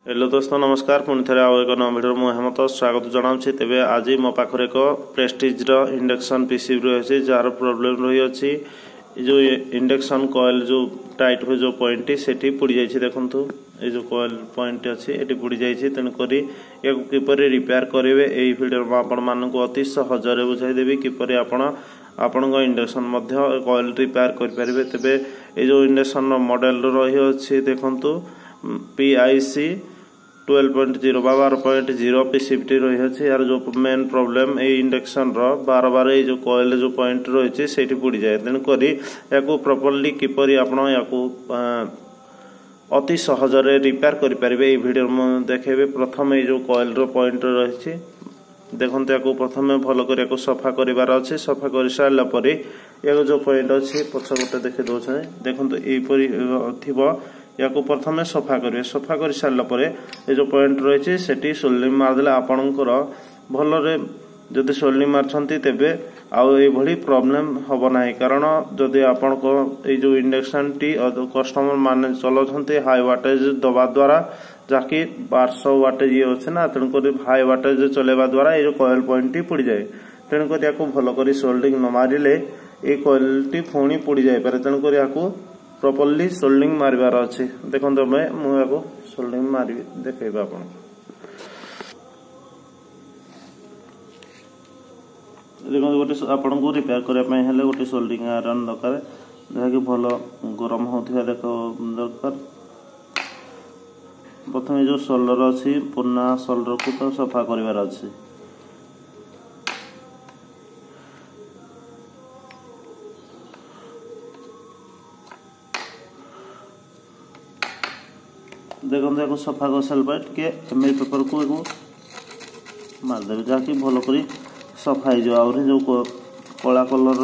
Hello दोस्तों नमस्कार पुणी थे आउ एक नवा भिडियो मुझे हेमंत स्वागत जनाऊँ तेज आज मो पाखे एक प्रेस्टीज इंडक्शन पीसीबी रही जार प्रोब्लेम रही अच्छी जो इंडक्शन कॉइल जो टाइट हुए जो पॉइंट से पुड़ी जाइए देखु ये जो कॉइल पॉइंट अच्छी ये पुड़ी जाइए तेणुक किपर रिपेयर करेंगे यही भिडियो आपको अति सहजरे बुझाईदेवी किपर आपण इंडक्शन कॉइल रिपेयर करेंगे तेरे ये जो इंडक्शन मॉडल रही अच्छी देखु PIC 12.0 बा 12.0 पीसीबी रही है यार जो मेन प्रॉब्लम ये इंडक्शन बार बार ये जो कॉइल जो पॉइंट रही है पुड़ी जाए तेणुक या प्रॉपर्ली किपरि आपण या अति सहजरे रिपेयर करेंगे ये वीडियो देखेबे। प्रथम ये जो कॉइल पॉइंट रही देखते या प्रथम भल कर सफा करार अच्छे सफा कर सारापर या जो पॉइंट अच्छे पछपटे देखी दौर देखो यहीपरी थी या प्रथम सफा करेंगे सफा कर सारापर ये जो पॉइंट रही है सोल्डिंग मारदे आपणकर भलरे जदि सोल्डिंग मार्चंती तेबे आउ ये प्रॉब्लम हम ना कारण जदि आपण ये जो इंडक्शन टी कस्टमर माने चलाते हाई वाटेज दबा द्वारा जहाँकि 1200 वाटेज ये अच्छे ना तेणुक हाई वाटेज चलेवा द्वारा ये जो कॉइल पॉइंट टी पुड़ी जाए तेणुक या भल कर सोल्डिंग न मारे ये कॉइल टी पुणी पुड़ी जापे तेणुक या प्रॉपर्ली सोल्डिंग मारिबार अच्छे देखो मैं मुझे सोल्डिंग मारि देखेबा आपन देखो गोटे आपन को रिपेयर करने हेले गोटे सोल्डिंग आयरन दरकार जहाँकि भल गरम होता देख दरकार। प्रथम जो सोल्डर अच्छी पुराना सोल्डर को तो सफा करार अच्छे देखो सफा कर सारा टे एमएल पेपर को मारदेवे जहाँकि भल कर सफा हो जो कला कलर